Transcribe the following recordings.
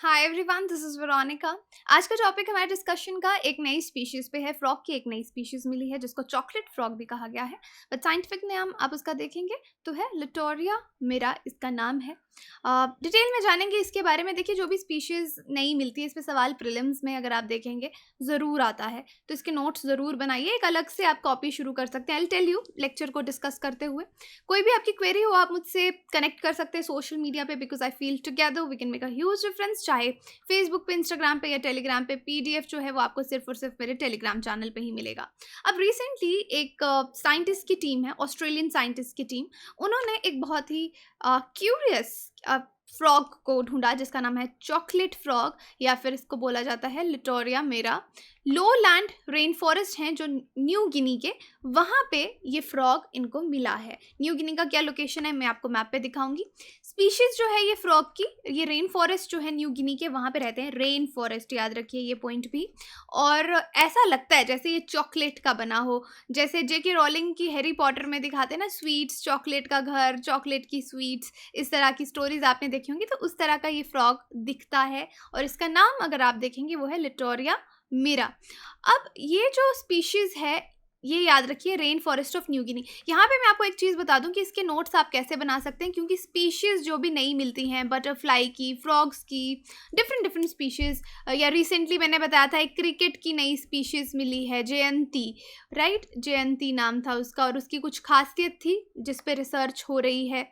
Hi everyone, this is Veronica. आज का topic हमारे डिस्कशन का एक नई स्पीशीज पे है। फ्रॉग की एक नई स्पीशीज मिली है जिसको चॉकलेट फ्रॉग भी कहा गया है, बट साइंटिफिक नाम आप उसका देखेंगे तो है लिटोरिया मिरा, इसका नाम है। डिटेल में जानेंगे इसके बारे में। देखिए, जो भी स्पीशीज नई मिलती है इस पे सवाल प्रीलिम्स में अगर आप देखेंगे ज़रूर आता है, तो इसके नोट्स ज़रूर बनाइए। एक अलग से आप कॉपी शुरू कर सकते हैं। I will tell you lecture को डिस्कस करते हुए। कोई भी आपकी क्वेरी हो आप मुझसे कनेक्ट कर सकते हैं सोशल मीडिया पे, because I feel together we can make a huge difference. चाहे फेसबुक पे, इंस्टाग्राम पे या टेलीग्राम पे, पीडीएफ जो है वो आपको सिर्फ और सिर्फ मेरे टेलीग्राम चैनल पे ही मिलेगा। अब रिसेंटली एक साइंटिस्ट की टीम है, ऑस्ट्रेलियन साइंटिस्ट की टीम, उन्होंने एक बहुत ही क्यूरियस फ्रॉग को ढूंढा जिसका नाम है चॉकलेट फ्रॉग, या फिर इसको बोला जाता है लिटोरिया मेरा। लो लैंड रेन फॉरेस्ट हैं जो न्यू गिनी के, वहाँ पे ये फ्रॉग इनको मिला है। न्यू गिनी का क्या लोकेशन है मैं आपको मैप पे दिखाऊंगी। स्पीशीज जो है ये फ्रॉग की, ये रेन फॉरेस्ट जो है न्यू गिनी के, वहाँ पे रहते हैं। रेन फॉरेस्ट, याद रखिए ये पॉइंट भी। और ऐसा लगता है जैसे ये चॉकलेट का बना हो, जैसे जेके रोलिंग की हैरी पॉटर में दिखाते हैं ना, स्वीट्स, चॉकलेट का घर, चॉकलेट की स्वीट्स, इस तरह की स्टोरीज आपने देखी होंगी। तो उस तरह का ये फ्रॉग दिखता है और इसका नाम अगर आप देखेंगे वो है लिटोरिया मिरा। अब ये जो स्पीशीज है ये याद रखिए rain forest of New Guinea. यहाँ पे मैं आपको एक चीज़ बता दूं कि इसके नोट्स आप कैसे बना सकते हैं, क्योंकि स्पीशीज़ जो भी नई मिलती हैं, बटरफ्लाई की, फ्रॉग्स की, डिफरेंट डिफरेंट स्पीशीज़, या रिसेंटली मैंने बताया था एक क्रिकेट की नई स्पीशीज़ मिली है, जयंती, राइट, जयंती नाम था उसका, और उसकी कुछ खासियत थी जिस पे रिसर्च हो रही है।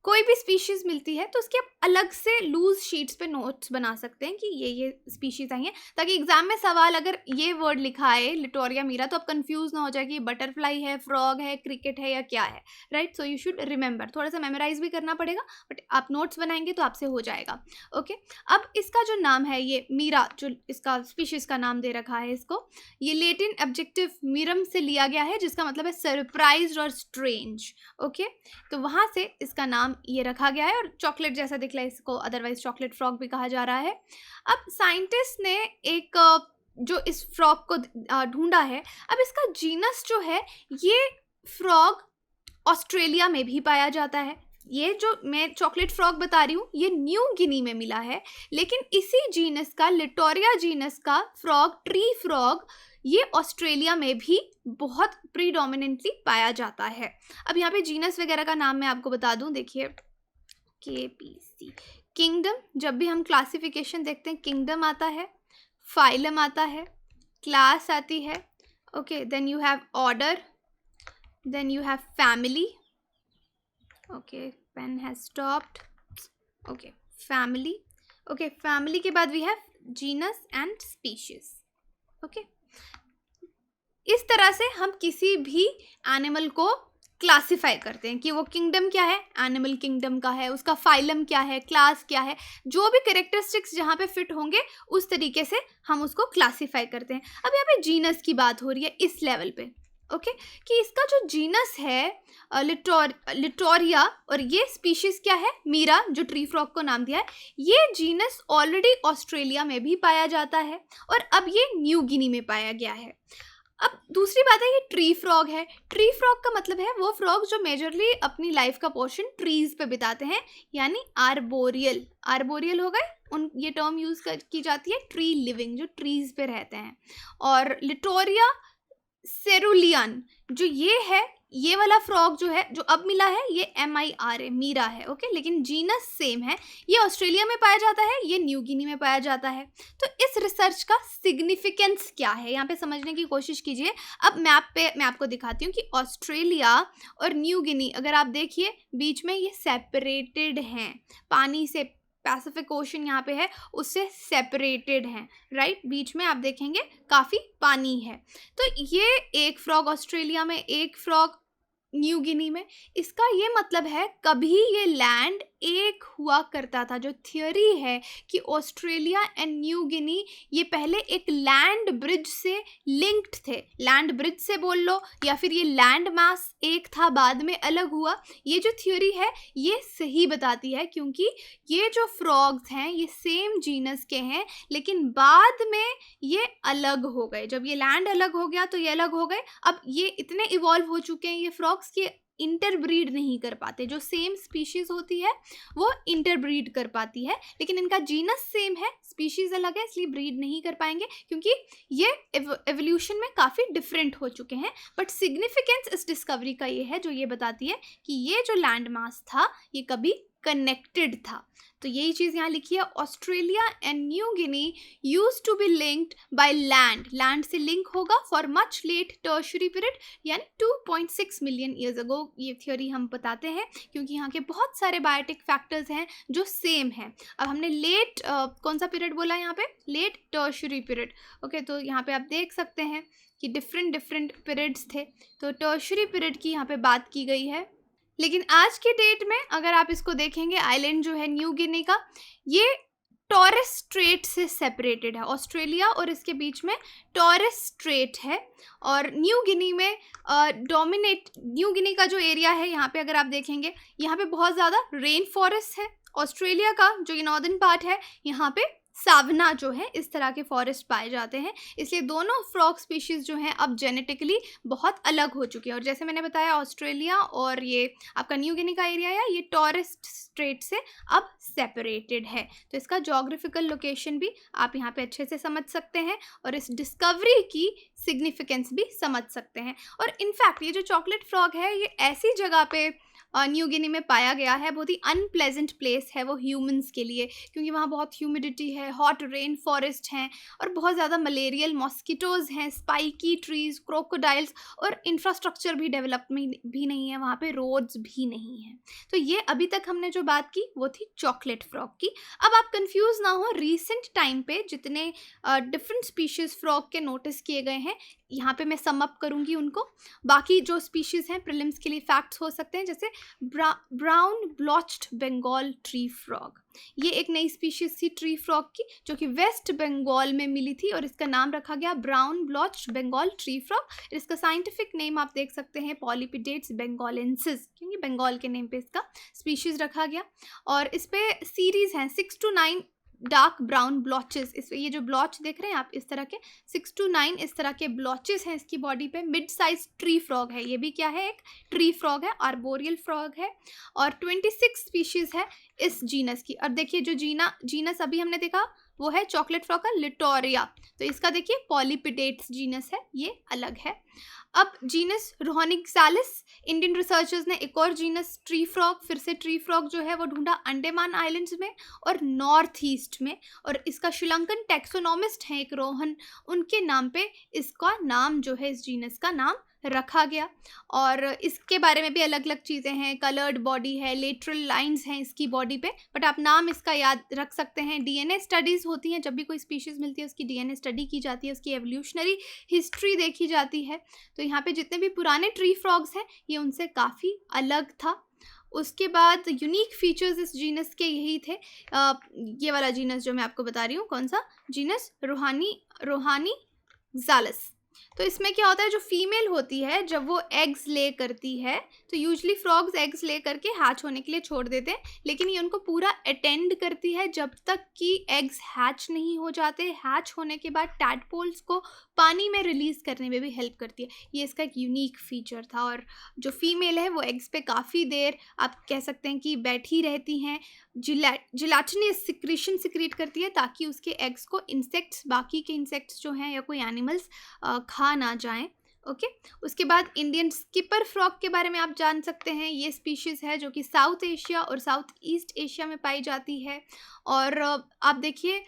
कोई भी स्पीशीज़ मिलती है तो उसके आप अलग से लूज शीट्स पे नोट्स बना सकते हैं कि ये स्पीशीज़ आई हैं, ताकि एग्जाम में सवाल अगर ये वर्ड लिखा है लिटोरिया मीरा तो आप कंफ्यूज ना हो जाए कि ये बटरफ्लाई है, फ्रॉग है, क्रिकेट है या क्या है, right. So you should remember. थोड़ा सा मेमोराइज भी करना पड़ेगा, बट आप नोट्स बनाएंगे तो आपसे हो जाएगा। ओके, अब इसका जो नाम है ये मीरा, जो इसका स्पीशीज़ का नाम दे रखा है इसको, ये लेटिन ऑब्जेक्टिव मीरम से लिया गया है जिसका मतलब है सरप्राइज और स्ट्रेंज। ओके, तो वहाँ से इसका नाम ये रखा गया है, और चॉकलेट जैसा दिख रहा है इसको अदरवाइज चॉकलेट फ्रॉग भी कहा जा रहा है। अब साइंटिस्ट ने एक जो इस फ्रॉग को ढूंढा है, अब इसका जीनस जो है, ये फ्रॉग ऑस्ट्रेलिया में भी पाया जाता है। ये जो मैं चॉकलेट फ्रॉग बता रही हूँ ये न्यू गिनी में मिला है, लेकिन इसी जीनस का, लिटोरिया जीनस का फ्रॉग, ट्री फ्रॉग, ये ऑस्ट्रेलिया में भी बहुत प्रीडोमिनेंटली पाया जाता है। अब यहाँ पे जीनस वगैरह का नाम मैं आपको बता दूँ, देखिए KPC, किंगडम। जब भी हम क्लासिफिकेशन देखते हैं किंगडम आता है, फाइलम आता है, क्लास आती है, okay, then you have order, then you have family, okay, pen has stopped, okay, family, okay, family के बाद we have genus and species. Okay, इस तरह से हम किसी भी एनिमल को क्लासिफाई करते हैं कि वो किंगडम क्या है, एनिमल किंगडम का है, उसका फाइलम क्या है, क्लास क्या है, जो भी कैरेक्टरिस्टिक्स जहाँ पे फिट होंगे उस तरीके से हम उसको क्लासिफाई करते हैं। अब यहाँ पे जीनस की बात हो रही है इस लेवल पे, ओके, कि इसका जो जीनस है लिटोरिया, और ये स्पीशीज क्या है, मीरा, जो ट्री फ्रॉग को नाम दिया है, ये जीनस ऑलरेडी ऑस्ट्रेलिया में भी पाया जाता है और अब ये न्यू गिनी में पाया गया है। अब दूसरी बात है, ये ट्री फ्रॉग है। ट्री फ्रॉग का मतलब है वो फ्रॉग जो मेजरली अपनी लाइफ का पोर्शन ट्रीज पे बिताते हैं, यानी आर्बोरियल। आर्बोरियल हो गए, उन ये टर्म यूज की जाती है ट्री लिविंग, जो ट्रीज पे रहते हैं। और लिटोरिया सेरुलियन जो ये है, ये वाला फ्रॉग जो है जो अब मिला है, ये MIRA मीरा है, ओके, लेकिन जीनस सेम है। ये ऑस्ट्रेलिया में पाया जाता है, ये न्यू गिनी में पाया जाता है। तो इस रिसर्च का सिग्निफिकेंस क्या है, यहाँ पे समझने की कोशिश कीजिए। अब मैप पे मैं आपको दिखाती हूँ कि ऑस्ट्रेलिया और न्यू गिनी, अगर आप देखिए बीच में ये सेपरेटेड हैं, पानी से, पैसिफिक ओशन यहाँ पे है, उससे सेपरेटेड हैं, राइट। बीच में आप देखेंगे काफ़ी पानी है। तो ये एक फ्रॉग ऑस्ट्रेलिया में, एक फ्रॉग न्यू गिनी में। इसका ये मतलब है कभी ये लैंड एक हुआ करता था। जो थियोरी है कि ऑस्ट्रेलिया एंड न्यू गिनी ये पहले एक लैंड ब्रिज से लिंक्ड थे, लैंड ब्रिज से बोल लो, या फिर ये लैंड मास एक था बाद में अलग हुआ, ये जो थियोरी है ये सही बताती है, क्योंकि ये जो फ्रॉग्स हैं ये सेम जीनस के हैं, लेकिन बाद में ये अलग हो गए। जब ये लैंड अलग हो गया तो ये अलग हो गए। अब ये इतने इवॉल्व हो चुके हैं ये फ्रॉग्स कि इंटरब्रीड नहीं कर पाते। जो सेम स्पीशीज होती है वो इंटरब्रीड कर पाती है, लेकिन इनका जीनस सेम है, स्पीशीज अलग है, इसलिए ब्रीड नहीं कर पाएंगे क्योंकि ये एवोल्यूशन में काफ़ी डिफरेंट हो चुके हैं। बट सिग्निफिकेंस इस डिस्कवरी का ये है जो ये बताती है कि ये जो लैंड मास था ये कभी कनेक्टेड था। तो यही चीज़ यहाँ लिखी है, Australia and New Guinea use to be linked by land, land से लिंक होगा for much late tertiary period, यानी 2.6 मिलियन ईयर्स अगो। ये थ्योरी हम बताते हैं क्योंकि यहाँ के बहुत सारे बायोटिक फैक्टर्स हैं जो सेम हैं। अब हमने लेट कौन सा पीरियड बोला यहाँ पे, लेट टर्शरी पीरियड। ओके, तो यहाँ पे आप देख सकते हैं कि डिफरेंट पीरियड्स थे, तो टर्शरी पीरियड की यहाँ पे बात की गई है। लेकिन आज के डेट में अगर आप इसको देखेंगे, आइलैंड जो है न्यू गिनी का, ये टॉरस स्ट्रेट से सेपरेटेड है। ऑस्ट्रेलिया और इसके बीच में टॉरस स्ट्रेट है, और न्यू गिनी में न्यू गिनी का जो एरिया है यहाँ पे अगर आप देखेंगे, यहाँ पे बहुत ज़्यादा रेन फॉरेस्ट है। ऑस्ट्रेलिया का जो ये नॉर्दर्न पार्ट है यहाँ पे सावना जो है, इस तरह के फॉरेस्ट पाए जाते हैं, इसलिए दोनों फ्रॉग स्पीशीज़ जो हैं अब जेनेटिकली बहुत अलग हो चुके हैं। और जैसे मैंने बताया, ऑस्ट्रेलिया और ये आपका न्यू गिनी का एरिया है, ये टॉरस स्ट्रेट से अब सेपरेटेड है। तो इसका जोग्राफिकल लोकेशन भी आप यहाँ पे अच्छे से समझ सकते हैं और इस डिस्कवरी की सिग्निफिकेंस भी समझ सकते हैं। और इनफैक्ट ये जो चॉकलेट फ्रॉग है ये ऐसी जगह पे न्यू गिनी में पाया गया है, बहुत ही अनप्लेजेंट प्लेस है वो ह्यूमंस के लिए, क्योंकि वहाँ बहुत ह्यूमिडिटी है, हॉट रेन फॉरेस्ट हैं और बहुत ज़्यादा मलेरियल मॉस्किटोज़ हैं, स्पाइकी ट्रीज़, क्रोकोडाइल्स, और इंफ्रास्ट्रक्चर भी डेवलपमेंट भी नहीं है वहाँ पे, रोड्स भी नहीं हैं। तो ये अभी तक हमने जो बात की वो थी चॉकलेट फ्रॉग की। अब आप कंफ्यूज ना हो, रिसेंट टाइम पे जितने डिफरेंट स्पीशीज़ फ्रॉग के नोटिस किए गए हैं, यहाँ पे मैं सम अप करूँगी उनको। बाकी जो स्पीशीज़ हैं प्रीलिम्स के लिए फैक्ट्स हो सकते हैं, जैसे ब्राउन ब्लॉच्ड बंगाल ट्री फ्रॉग, ये एक नई स्पीशीज़ थी ट्री फ्रॉग की जो कि वेस्ट बंगाल में मिली थी और इसका नाम रखा गया ब्राउन ब्लॉच्ड बंगाल ट्री फ्रॉग। इसका साइंटिफिक नेम आप देख सकते हैं पॉलीपिडेट्स बेंगालेंसिस, क्योंकि बंगाल के नेम पे इसका स्पीशीज़ रखा गया। और इस पे सीरीज़ हैं 6 to 9 डार्क ब्राउन ब्लॉचेस। इस ये जो ब्लॉच देख रहे हैं आप, इस तरह के 6 to 9 इस तरह के ब्लॉचेस हैं इसकी बॉडी पे। मिड साइज ट्री फ्रॉग है, ये भी क्या है, एक ट्री फ्रॉग है, आर्बोरियल फ्रॉग है, और 26 स्पीशीज़ है इस जीनस की। और देखिए जो जीनस अभी हमने देखा वो है चॉकलेट फ्रॉग का लिटोरिया, तो इसका देखिए पॉलीपिडेट्स जीनस है, ये अलग है। अब जीनस रोहनिक्सालिस, इंडियन रिसर्चर्स ने एक और जीनस ट्री फ्रॉग, फिर से ट्री फ्रॉग जो है वो ढूंढा अंडमान आइलैंड्स में और नॉर्थ ईस्ट में, और इसका श्रीलंकन टैक्सोनॉमिस्ट हैं एक रोहन, उनके नाम पे इसका नाम जो है इस जीनस का नाम रखा गया। और इसके बारे में भी अलग अलग चीज़ें हैं, कलर्ड बॉडी है, लेटरल लाइंस हैं इसकी बॉडी पे, बट आप नाम इसका याद रख सकते हैं। डीएनए स्टडीज़ होती हैं, जब भी कोई स्पीशीज़ मिलती है उसकी डीएनए स्टडी की जाती है, उसकी एवोल्यूशनरी हिस्ट्री देखी जाती है। तो यहाँ पे जितने भी पुराने ट्री फ्रॉग्स हैं ये उनसे काफ़ी अलग था। उसके बाद यूनिक फीचर्स इस जीनस के यही थे। ये वाला जीनस जो मैं आपको बता रही हूँ, कौन सा जीनस, रोहानी जालस। तो इसमें क्या होता है, जो फीमेल होती है जब वो एग्स ले करती है, तो यूजली फ्रॉग्स एग्स ले करके हैच होने के लिए छोड़ देते हैं, लेकिन ये उनको पूरा अटेंड करती है जब तक कि एग्स हैच नहीं हो जाते। हैच होने के बाद टैडपोल्स को पानी में रिलीज़ करने में भी हेल्प करती है, ये इसका एक यूनिक फीचर था। और जो फीमेल है वो एग्स पे काफ़ी देर आप कह सकते हैं कि बैठी रहती हैं, जिलाटिनस सिक्रीशन सिक्रीट करती है ताकि उसके एग्स को इंसेक्ट्स, बाकी के इंसेक्ट्स जो हैं या कोई एनिमल्स खा ना जाएं। ओके, उसके बाद इंडियन स्किपर फ्रॉग के बारे में आप जान सकते हैं। ये स्पीशीज़ है जो कि साउथ एशिया और साउथ ईस्ट एशिया में पाई जाती है। और आप देखिए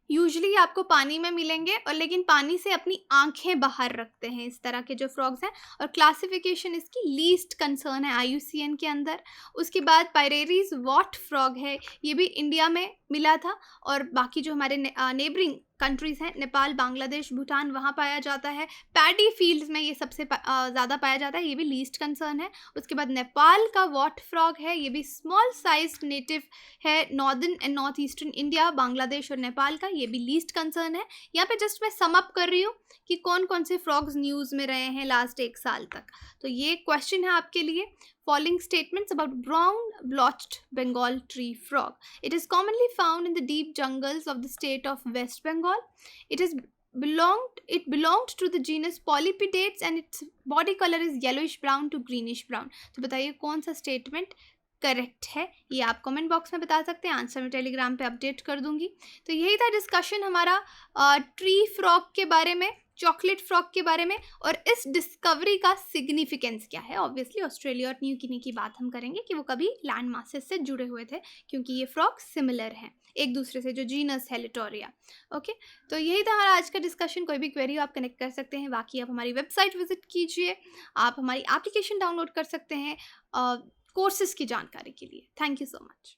यूजुअली आपको पानी में मिलेंगे, और लेकिन पानी से अपनी आंखें बाहर रखते हैं इस तरह के जो फ्रॉग्स हैं। और क्लासिफिकेशन इसकी लीस्ट कंसर्न है IUCN के अंदर। उसके बाद पायरेरीज वॉट फ्रॉग है, ये भी इंडिया में मिला था, और बाकी जो हमारे नेबरिंग कंट्रीज़ हैं, नेपाल, बांग्लादेश, भूटान, वहाँ पाया जाता है। पैडी फील्ड्स में ये सबसे ज़्यादा पाया जाता है, ये भी लीस्ट कंसर्न है। उसके बाद नेपाल का वॉट फ्रॉग है, ये भी स्मॉल साइज नेटिव है, northern and north eastern India, Bangladesh और नेपाल का, ये भी लीस्ट कंसर्न है। यहाँ पे जस्ट मैं सम अप कर रही हूँ कि कौन कौन से फ्रॉग्स न्यूज़ में रहे हैं लास्ट 1 साल तक। तो ये क्वेश्चन है आपके लिए, following statements about brown blotched Bengal tree frog. It is commonly found in the deep jungles of the state of West Bengal. It is belonged to the genus Polypidates and its body color is yellowish brown to greenish brown. तो बताइए कौन सा statement correct है, ये आप comment box में बता सकते हैं, आंसर मैं टेलीग्राम पे अपडेट कर दूंगी। तो यही था डिस्कशन हमारा ट्री फ्रॉग के बारे में, चॉकलेट फ्रॉग के बारे में, और इस डिस्कवरी का सिग्निफिकेंस क्या है। ऑब्वियसली ऑस्ट्रेलिया और न्यू गिनी की बात हम करेंगे कि वो कभी लैंड मासेस से जुड़े हुए थे, क्योंकि ये फ्रॉग सिमिलर हैं एक दूसरे से, जो जीनस है लिटोरिया। ओके, तो यही था हमारा आज का डिस्कशन। कोई भी क्वेरी आप कनेक्ट कर सकते हैं। बाकी आप हमारी वेबसाइट विजिट कीजिए, आप हमारी एप्लीकेशन डाउनलोड कर सकते हैं कोर्सेज की जानकारी के लिए। Thank you so much.